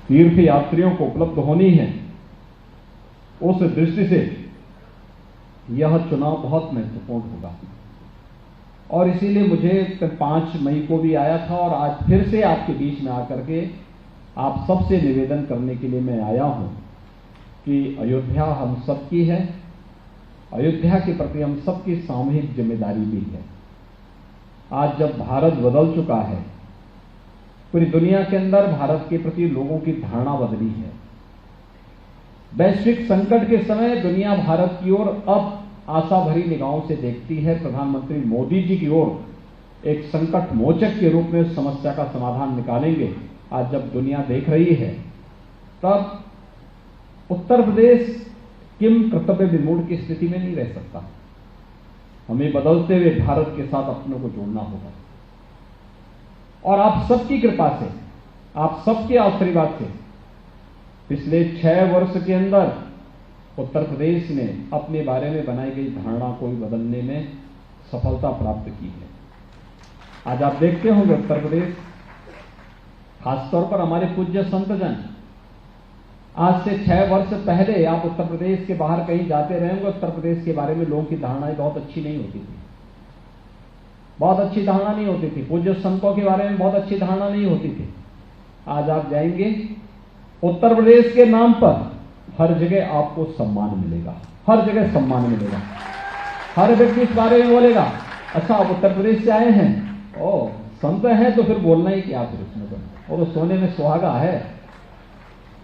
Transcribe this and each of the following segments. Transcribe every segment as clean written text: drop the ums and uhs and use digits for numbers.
तीर्थ यात्रियों को उपलब्ध होनी है, उस दृष्टि से यह चुनाव बहुत महत्वपूर्ण होगा। और इसीलिए मुझे 5 मई को भी आया था और आज फिर से आपके बीच में आकर के आप सबसे निवेदन करने के लिए मैं आया हूं कि अयोध्या हम सबकी है, अयोध्या के प्रति हम सबकी सामूहिक जिम्मेदारी भी है। आज जब भारत बदल चुका है, पूरी दुनिया के अंदर भारत के प्रति लोगों की धारणा बदली है। वैश्विक संकट के समय दुनिया भारत की ओर अब आशा भरी निगाहों से देखती है। प्रधानमंत्री मोदी जी की ओर एक संकट मोचक के रूप में उस समस्या का समाधान निकालेंगे। आज जब दुनिया देख रही है, तब उत्तर प्रदेश किम कर्तव्य विमूढ़ की स्थिति में नहीं रह सकता। हमें बदलते हुए भारत के साथ अपनों को जोड़ना होगा। और आप सबकी कृपा से, आप सबके आशीर्वाद से पिछले 6 वर्ष के अंदर उत्तर प्रदेश ने अपने बारे में बनाई गई धारणा को बदलने में सफलता प्राप्त की है। आज आप देखते होंगे उत्तर प्रदेश, खासतौर पर हमारे पूज्य संतजन, आज से 6 वर्ष पहले आप उत्तर प्रदेश के बाहर कहीं जाते रहेंगे, उत्तर प्रदेश के बारे में लोगों की धारणाएं बहुत अच्छी नहीं होती थी, बहुत अच्छी धारणा नहीं होती थी। पूज्य संतों के बारे में बहुत अच्छी धारणा नहीं होती थी। आज आप जाएंगे, उत्तर प्रदेश के नाम पर हर जगह आपको सम्मान मिलेगा, हर जगह सम्मान मिलेगा। हर व्यक्ति इस बारे में बोलेगा, अच्छा आप उत्तर प्रदेश से आए हैं, ओ संत हैं, तो फिर बोलना ही क्या फिर उसमें, तो वो तो सोने में सुहागा है।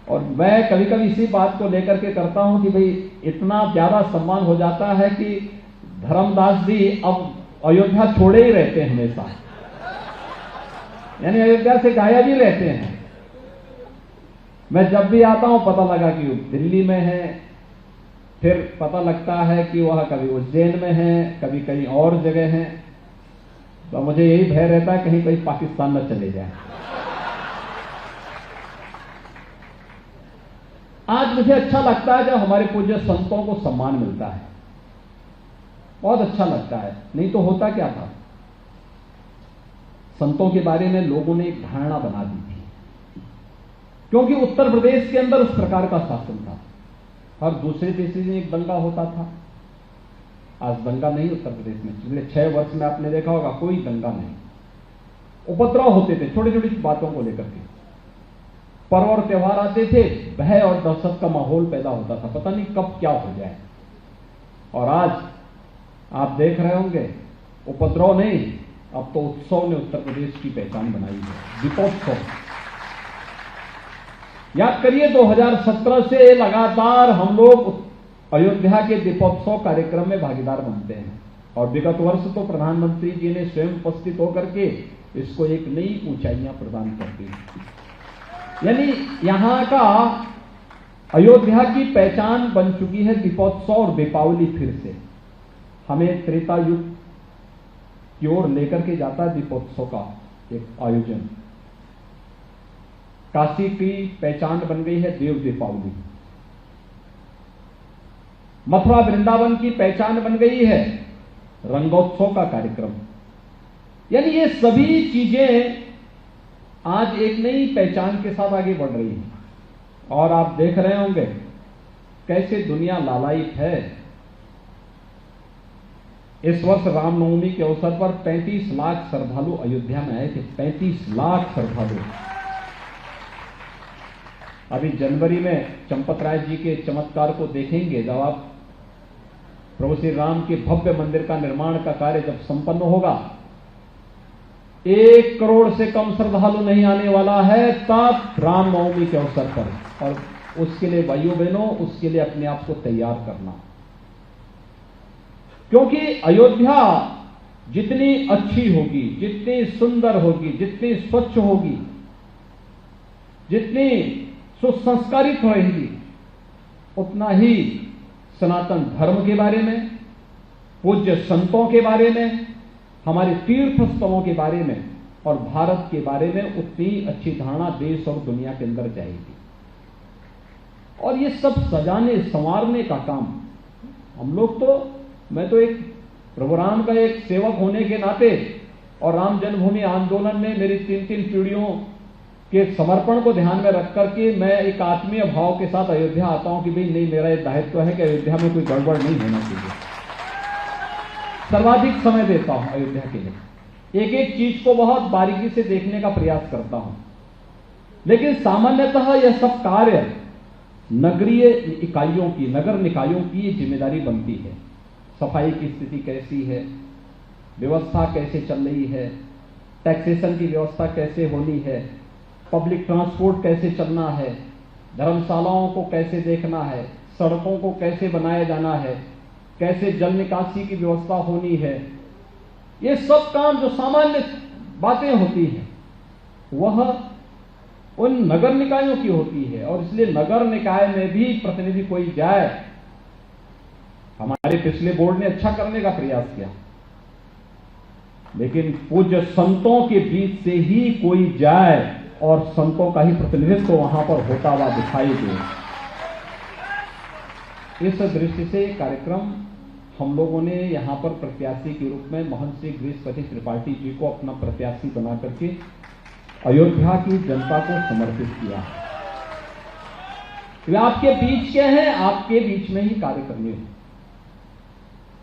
और मैं कभी कभी इसी बात को लेकर के करता हूं कि भाई इतना ज्यादा सम्मान हो जाता है कि धर्मदास जी अब अयोध्या छोड़े ही रहते हैं हमेशा, यानी अयोध्या से गायब ही रहते हैं। मैं जब भी आता हूं पता लगा कि दिल्ली में है, फिर पता लगता है कि वह कभी उज्जैन में है, कभी कहीं और जगह है। तो मुझे यही भय रहता है कहीं कहीं पाकिस्तान न चले जाए। आज मुझे अच्छा लगता है जब हमारे पूज्य संतों को सम्मान मिलता है, बहुत अच्छा लगता है। नहीं तो होता क्या था, संतों के बारे में लोगों ने एक धारणा बना दी थी, क्योंकि उत्तर प्रदेश के अंदर उस प्रकार का शासन था। हर दूसरे तीसरे दिन एक दंगा होता था। आज दंगा नहीं उत्तर प्रदेश में। पिछले 6 वर्ष में आपने देखा होगा कोई दंगा नहीं। उपद्रव होते थे छोटी छोटी बातों को लेकर के। पर्व और त्योहार आते थे, भय और दहशत का माहौल पैदा होता था, पता नहीं कब क्या हो जाए। और आज आप देख रहे होंगे, उपद्रव नहीं, अब तो उत्सव ने उत्तर प्रदेश की पहचान बनाई है। दीपोत्सव याद करिए, 2017 से लगातार हम लोग अयोध्या के दीपोत्सव कार्यक्रम में भागीदार बनते हैं। और विगत वर्ष तो प्रधानमंत्री जी ने स्वयं उपस्थित होकर के इसको एक नई ऊंचाइयां प्रदान कर दी। यानी यहां का अयोध्या की पहचान बन चुकी है दीपोत्सव और दीपावली। फिर से हमें त्रेता युग की ओर लेकर के जाता है दीपोत्सव का एक आयोजन। काशी की पहचान बन गई है देव दीपावली, मथुरा वृंदावन की पहचान बन गई है रंगोत्सव का कार्यक्रम। यानी ये सभी चीजें आज एक नई पहचान के साथ आगे बढ़ रही हैं। और आप देख रहे होंगे कैसे दुनिया लालायित है। इस वर्ष रामनवमी के अवसर पर 35 लाख श्रद्धालु अयोध्या में आए थे। 35 लाख श्रद्धालु। अभी जनवरी में चंपत राय जी के चमत्कार को देखेंगे, जब आप प्रभु श्री राम के भव्य मंदिर का निर्माण का कार्य जब संपन्न होगा, 1 करोड़ से कम श्रद्धालु नहीं आने वाला है तब रामनवमी के अवसर पर। और उसके लिए भाइयों बहनों, उसके लिए अपने आप को तैयार करना, क्योंकि अयोध्या जितनी अच्छी होगी, जितनी सुंदर होगी, जितनी स्वच्छ होगी, जितनी सुसंस्कारित रहेगी, उतना ही सनातन धर्म के बारे में, पूज्य संतों के बारे में, हमारे तीर्थ स्थलों के बारे में और भारत के बारे में उतनी अच्छी धारणा देश और दुनिया के अंदर जाएगी। और ये सब सजाने संवारने का काम हम लोग तो, मैं तो एक प्रभु राम का एक सेवक होने के नाते और राम जन्मभूमि आंदोलन में मेरी 3-3 पीढ़ियों के समर्पण को ध्यान में रख करके मैं एक आत्मीय भाव के साथ अयोध्या आता हूं कि भाई नहीं, मेरा एक दायित्व है कि अयोध्या में कोई गड़बड़ नहीं होना चाहिए। सर्वाधिक समय देता हूं अयोध्या के लिए, एक एक चीज को बहुत बारीकी से देखने का प्रयास करता हूं। लेकिन सामान्यतः यह सब कार्य नगरीय इकाइयों की, नगर निकायों की जिम्मेदारी बनती है। सफाई की स्थिति कैसी है, व्यवस्था कैसे चल रही है, टैक्सेशन की व्यवस्था कैसे होनी है, पब्लिक ट्रांसपोर्ट कैसे चलना है, धर्मशालाओं को कैसे देखना है, सड़कों को कैसे बनाया जाना है, कैसे जल निकासी की व्यवस्था होनी है, ये सब काम जो सामान्य बातें होती हैं वह उन नगर निकायों की होती है। और इसलिए नगर निकाय में भी प्रतिनिधि कोई जाए, हमारे पिछले बोर्ड ने अच्छा करने का प्रयास किया, लेकिन पूज्य संतों के बीच से ही कोई जाए और संतों का ही प्रतिनिधित्व वहां पर होता हुआ दिखाई दे। इस दृष्टि से कार्यक्रम हम लोगों ने यहां पर प्रत्याशी के रूप में महंत श्री गृहस्पति त्रिपाठी जी को अपना प्रत्याशी बना करके अयोध्या की जनता को समर्पित किया है। वे आपके बीच के हैं, आपके बीच में ही कार्य करने हैं,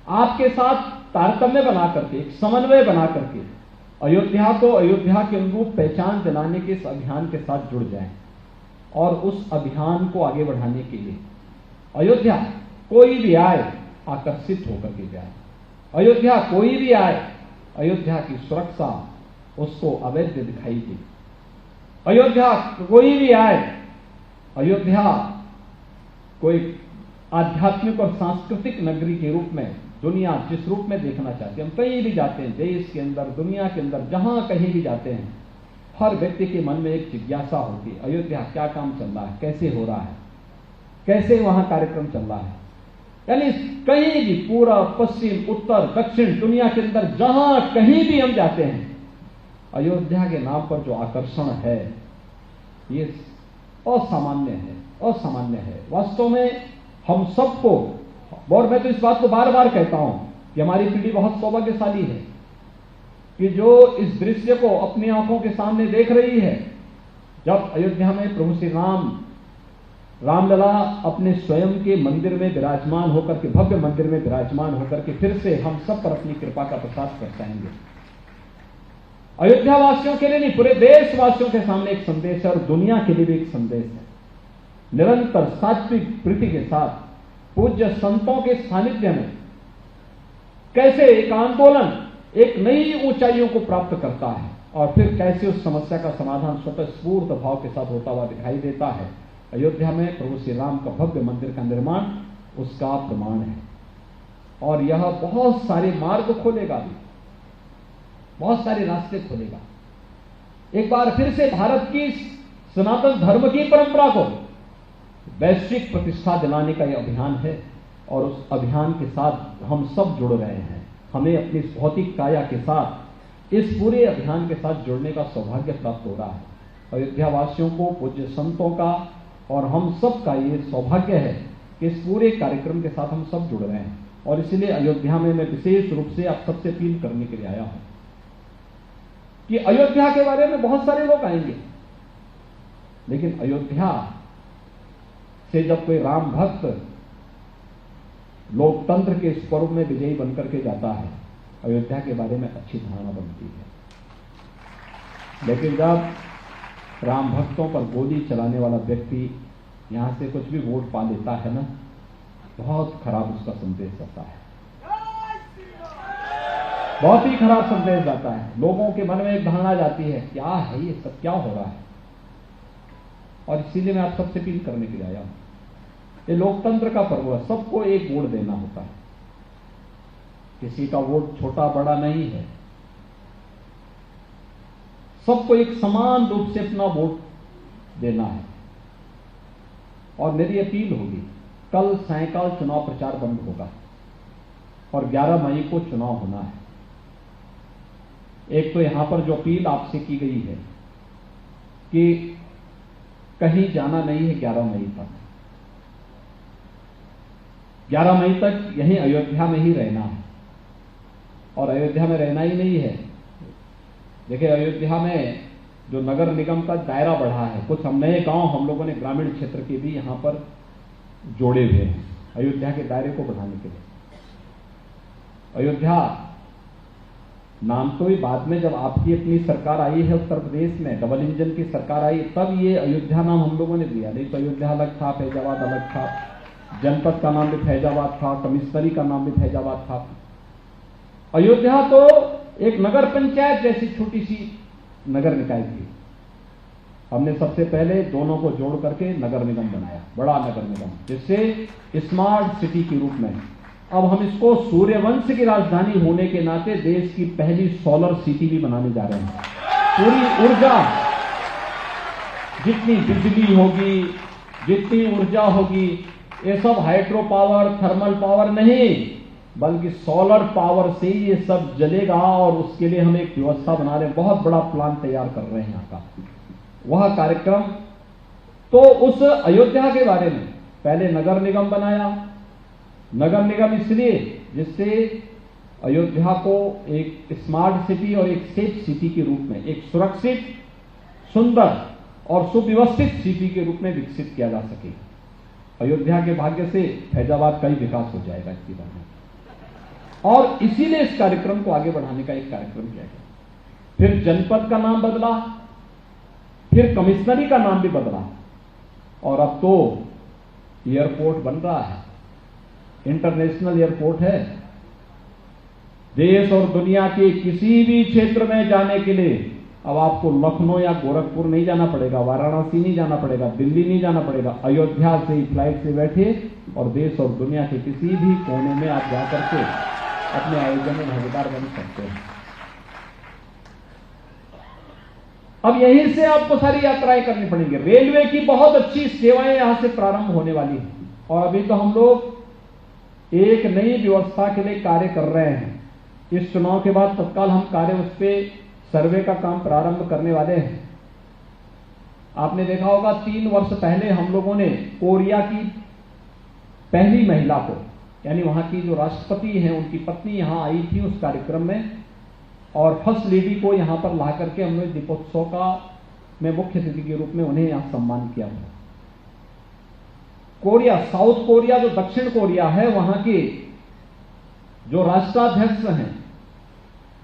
आपके साथ तारतम्य बना करके, एक समन्वय बना करके अयोध्या को अयोध्या के अनुरूप पहचान दिलाने के इस अभियान के साथ जुड़ जाएं और उस अभियान को आगे बढ़ाने के लिए अयोध्या कोई भी आए आकर्षित होकर के जाए। अयोध्या कोई भी आए, अयोध्या की सुरक्षा उसको अवैध दिखाई दे। अयोध्या कोई भी आए, अयोध्या कोई आध्यात्मिक और सांस्कृतिक नगरी के रूप में दुनिया जिस रूप में देखना चाहती है। हम कहीं भी जाते हैं, देश के अंदर, दुनिया के अंदर, जहां कहीं भी जाते हैं, हर व्यक्ति के मन में एक जिज्ञासा होती है, अयोध्या क्या काम चल रहा है, कैसे हो रहा है, कैसे वहां कार्यक्रम चल रहा है। यानी कहीं भी, पूर्व, पश्चिम, उत्तर, दक्षिण, दुनिया के अंदर जहां कहीं भी हम जाते हैं, अयोध्या के नाम पर जो आकर्षण है ये असामान्य है, असामान्य है। वास्तव में हम सबको, और मैं तो इस बात को बार बार कहता हूं कि हमारी पीढ़ी बहुत सौभाग्यशाली है कि जो इस दृश्य को अपनी आंखों के सामने देख रही है। जब अयोध्या में प्रभु श्री रामलला अपने स्वयं के मंदिर में विराजमान होकर के, भव्य मंदिर में विराजमान होकर के फिर से हम सब पर अपनी कृपा का प्रसाद बरसाएंगे। अयोध्या वासियों के लिए नहीं, पूरे देशवासियों के सामने एक संदेश है और दुनिया के लिए भी एक संदेश है। निरंतर सात्विक प्रीति के साथ पूज्य संतों के सानिध्य में कैसे एक आंदोलन एक नई ऊंचाइयों को प्राप्त करता है और फिर कैसे उस समस्या का समाधान स्वतः स्फूर्त भाव के साथ होता हुआ दिखाई देता है। अयोध्या में प्रभु श्री राम का भव्य मंदिर का निर्माण उसका प्रमाण है और यह बहुत सारे मार्ग खोलेगा भी, बहुत सारे रास्ते खोलेगा। एक बार फिर से भारत की सनातन धर्म की परंपरा को वैश्विक प्रतिष्ठा दिलाने का यह अभियान है और उस अभियान के साथ हम सब जुड़ रहे हैं। हमें अपनी भौतिक काया के साथ इस पूरे अभियान के साथ जुड़ने का सौभाग्य प्राप्त हो रहा है। अयोध्या वासियों को, पूज्य संतों का और हम सब का ये सौभाग्य है कि इस पूरे कार्यक्रम के साथ हम सब जुड़ रहे हैं और इसलिए अयोध्या में मैं विशेष रूप से आप सबसे अपील करने के लिए आया हूं कि अयोध्या के बारे में बहुत सारे लोग आएंगे, लेकिन अयोध्या से जब कोई राम भक्त लोकतंत्र के इस पर्व में विजयी बनकर के जाता है, अयोध्या के बारे में अच्छी धारणा बनती है। लेकिन जब राम भक्तों पर गोली चलाने वाला व्यक्ति यहां से कुछ भी वोट पा लेता है ना, बहुत खराब उसका संदेश जाता है, बहुत ही खराब संदेश जाता है। लोगों के मन में एक धारणा जाती है, क्या है ये सब, क्या हो रहा है। और इसीलिए मैं आप सबसे अपील करने के लिए आया हूं। ये लोकतंत्र का पर्व है, सबको एक वोट देना होता है, किसी का वोट छोटा बड़ा नहीं है, सबको एक समान रूप से अपना वोट देना है। और मेरी अपील होगी, कल सायंकाल चुनाव प्रचार बंद होगा और 11 मई को चुनाव होना है। एक तो यहां पर जो अपील आपसे की गई है कि कहीं जाना नहीं है 11 मई तक, 11 मई तक यहीं अयोध्या में ही रहना है। और अयोध्या में रहना ही नहीं है, देखिए, अयोध्या में जो नगर निगम का दायरा बढ़ा है, कुछ हम नए गांव हम लोगों ने ग्रामीण क्षेत्र के भी यहां पर जोड़े हुए हैं अयोध्या के दायरे को बढ़ाने के लिए। अयोध्या नाम तो ही बाद में, जब आपकी अपनी सरकार आई है उत्तर प्रदेश में, डबल इंजन की सरकार आई, तब ये अयोध्या नाम हम लोगों ने दिया। नहीं तो अयोध्या अलग था, फैजाबाद अलग था, जनपद का नाम भी फैजाबाद था, कमिश्नरी का नाम भी फैजाबाद था। अयोध्या तो एक नगर पंचायत जैसी छोटी सी नगर निकाय थी। हमने सबसे पहले दोनों को जोड़ करके नगर निगम बनाया, बड़ा नगर निगम, जिससे स्मार्ट सिटी के रूप में अब हम इसको सूर्यवंश की राजधानी होने के नाते देश की पहली सोलर सिटी भी बनाने जा रहे हैं। पूरी ऊर्जा, जितनी बिजली होगी, जितनी ऊर्जा होगी, ये सब हाइड्रो पावर, थर्मल पावर नहीं, बल्कि सोलर पावर से ये सब जलेगा। और उसके लिए हम एक व्यवस्था बना रहे हैं, बहुत बड़ा प्लान तैयार कर रहे हैं यहाँ का। वह कार्यक्रम तो उस अयोध्या के बारे में पहले नगर निगम बनाया। नगर निगम इसलिए जिससे अयोध्या को एक स्मार्ट सिटी और एक सेफ सिटी के रूप में, एक सुरक्षित, सुंदर और सुव्यवस्थित सिटी के रूप में विकसित किया जा सके। अयोध्या के भाग्य से फैजाबाद का ही विकास हो जाएगा इसके बाद में। और इसीलिए इस कार्यक्रम को आगे बढ़ाने का एक कार्यक्रम किया गया। फिर जनपद का नाम बदला, फिर कमिश्नरी का नाम भी बदला, और अब तो एयरपोर्ट बन रहा है, इंटरनेशनल एयरपोर्ट है। देश और दुनिया के किसी भी क्षेत्र में जाने के लिए अब आपको लखनऊ या गोरखपुर नहीं जाना पड़ेगा, वाराणसी नहीं जाना पड़ेगा, दिल्ली नहीं जाना पड़ेगा। अयोध्या से ही फ्लाइट से बैठे और देश और दुनिया के किसी भी कोने में आप जाकर के अपने आयोजन में भागीदार बन सकते हैं। अब यहीं से आपको सारी यात्राएं करनी पड़ेंगी। रेलवे की बहुत अच्छी सेवाएं यहां से प्रारंभ होने वाली हैं, और अभी तो हम लोग एक नई व्यवस्था के लिए कार्य कर रहे हैं। इस चुनाव के बाद तत्काल हम कार्य उस पर सर्वे का काम प्रारंभ करने वाले हैं। आपने देखा होगा 3 वर्ष पहले हम लोगों ने कोरिया की पहली महिला को, यानी वहां की जो राष्ट्रपति हैं उनकी पत्नी यहां आई थी उस कार्यक्रम में, और फर्स्ट लेडी को यहां पर ला करके हमने दीपोत्सव का में मुख्य अतिथि के रूप में उन्हें यहां सम्मान किया था। कोरिया, साउथ कोरिया जो दक्षिण कोरिया है, वहां के जो राष्ट्राध्यक्ष हैं,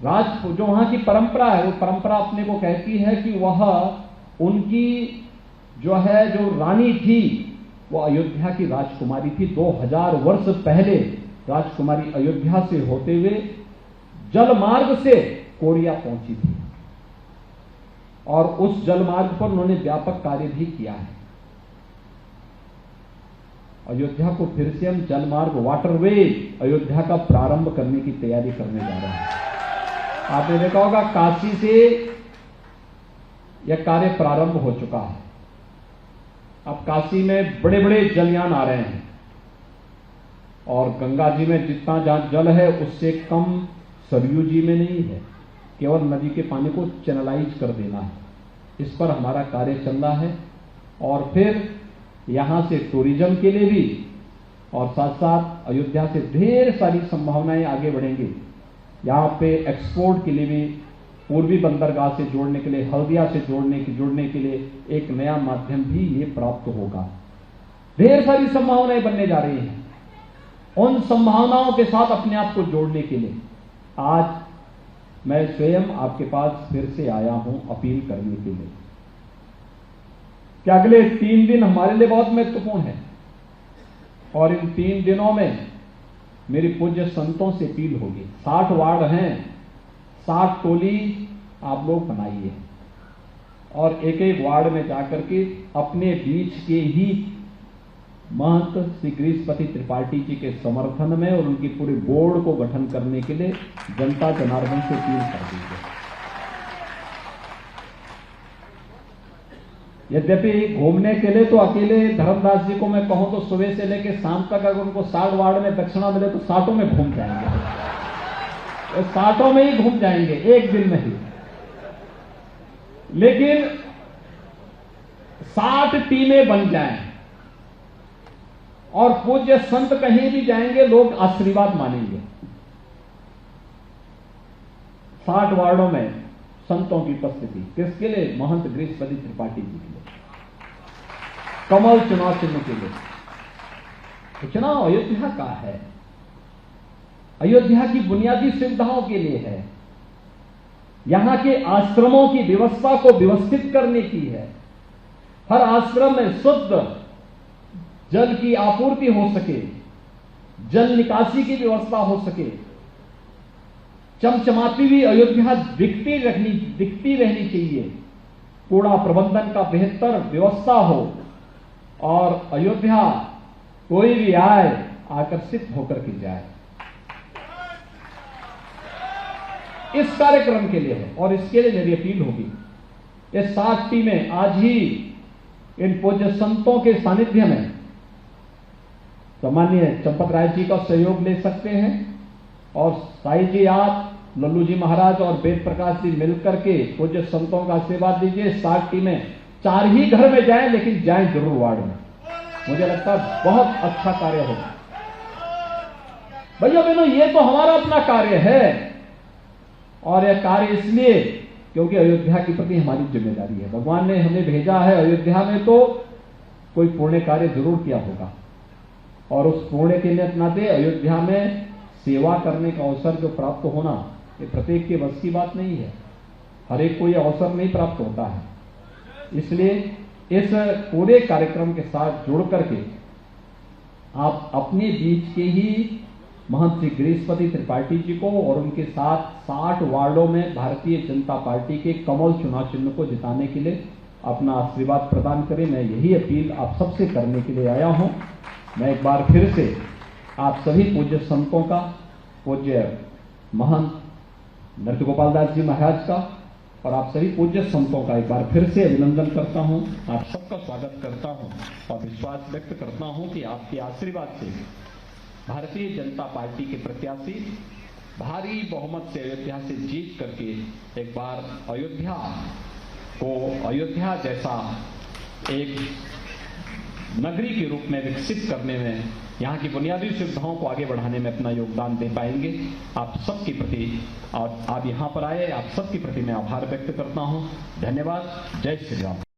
जो वहां की परंपरा है, वो परंपरा अपने को कहती है कि वह उनकी जो है जो रानी थी वो अयोध्या की राजकुमारी थी। 2000 वर्ष पहले राजकुमारी अयोध्या से होते हुए जल मार्ग से कोरिया पहुंची थी, और उस जल मार्ग पर उन्होंने व्यापक कार्य भी किया है। अयोध्या को फिर से हम जल मार्ग, वाटरवे अयोध्या का प्रारंभ करने की तैयारी करने जा रहे हैं। आपने देखा होगा काशी से यह कार्य प्रारंभ हो चुका है। अब काशी में बड़े बड़े जलयान आ रहे हैं, और गंगा जी में जितना जहां जल है उससे कम सरयू जी में नहीं है। केवल नदी के पानी को चैनलाइज कर देना है, इस पर हमारा कार्य चल रहा है। और फिर यहां से टूरिज्म के लिए भी, और साथ साथ अयोध्या से ढेर सारी संभावनाएं आगे बढ़ेंगी। यहां पे एक्सपोर्ट के लिए भी पूर्वी बंदरगाह से जोड़ने के लिए, हल्दिया से जोड़ने के लिए एक नया माध्यम भी ये प्राप्त होगा। ढेर सारी संभावनाएं बनने जा रही हैं। उन संभावनाओं के साथ अपने आप को जोड़ने के लिए आज मैं स्वयं आपके पास फिर से आया हूं अपील करने के लिए कि अगले 3 दिन हमारे लिए बहुत महत्वपूर्ण है, और इन 3 दिनों में मेरी पूज्य संतों से अपील होगी। 60 वार्ड हैं, 60 टोली आप लोग बनाइए, और एक एक वार्ड में जाकर के अपने बीच के ही महंत श्री गृहस्पति त्रिपाठी जी के समर्थन में और उनकी पूरी बोर्ड को गठन करने के लिए जनता जनार्दन से अपील कर दीजिए। यद्यपि घूमने के लिए तो अकेले धर्मदास जी को मैं कहूं तो सुबह से लेकर शाम तक अगर उनको 60 वार्ड में दक्षिणा मिले तो 60 में घूम जाएंगे, 60 में ही घूम जाएंगे एक दिन में ही। लेकिन 60 टीमें बन जाएं और पूज्य संत कहीं भी जाएंगे लोग आशीर्वाद मानेंगे। 60 वार्डों में संतों की उपस्थिति। किसके लिए? महंत गृहस्पति त्रिपाठी जी के लिए, कमल चुनाव चिन्ह के लिए। तो चुनाव अयोध्या का है, अयोध्या की बुनियादी सुविधाओं के लिए है, यहां के आश्रमों की व्यवस्था को व्यवस्थित करने की है। हर आश्रम में शुद्ध जल की आपूर्ति हो सके, जल निकासी की व्यवस्था हो सके, चमचमाती हुई अयोध्या दिखती रहनी चाहिए, कूड़ा प्रबंधन का बेहतर व्यवस्था हो और अयोध्या कोई भी आए आकर्षित होकर के जाए। इस कार्यक्रम के लिए है और इसके लिए मेरी अपील होगी, ये 60 टीमें आज ही इन पूज्य संतों के सानिध्य में सामान्य चंपत राय जी का सहयोग ले सकते हैं और साई जी, आप, लल्लू जी महाराज और वेद प्रकाश जी मिलकर के पूज्य संतों का आशीर्वाद दीजिए। 60 टीमें 4 ही घर में जाएं, लेकिन जाएं जरूर वार्ड में। मुझे लगता है बहुत अच्छा कार्य होगा। भैया बहनों, ये तो हमारा अपना कार्य है और यह कार्य इसलिए क्योंकि अयोध्या के प्रति हमारी जिम्मेदारी है। भगवान ने हमें भेजा है अयोध्या में, तो कोई पुण्य कार्य जरूर किया होगा और उस पुण्य के लिए नाते अयोध्या में सेवा करने का अवसर जो प्राप्त होना, ये प्रत्येक के बस की बात नहीं है, हर एक को यह अवसर नहीं प्राप्त होता है। इसलिए इस पूरे कार्यक्रम के साथ जुड़ करके आप अपने बीच के ही महंत श्री गृहस्पति त्रिपाठी जी को और उनके साथ 60 वार्डों में भारतीय जनता पार्टी के कमल चुनाव चिन्ह को जिताने के लिए अपना आशीर्वाद प्रदान करें। मैं यही अपील आप सबसे करने के लिए आया हूं। मैं एक बार फिर से आप सभी पूज्य संतों का, पूज्य महंत नृत्य गोपाल दास जी महाराज का और आप सभी पूज्य संतों का एक बार फिर से अभिनंदन करता हूं, आप सबका स्वागत करता हूं और विश्वास व्यक्त करता हूं कि आपके आशीर्वाद से भारतीय जनता पार्टी के प्रत्याशी भारी बहुमत से अयोध्या से जीत करके एक बार अयोध्या जैसा एक नगरी के रूप में विकसित करने में, यहाँ की बुनियादी सुविधाओं को आगे बढ़ाने में अपना योगदान दे पाएंगे। आप सबके प्रति, और आप यहाँ पर आए, आप सबके प्रति मैं आभार व्यक्त करता हूँ। धन्यवाद। जय श्री राम।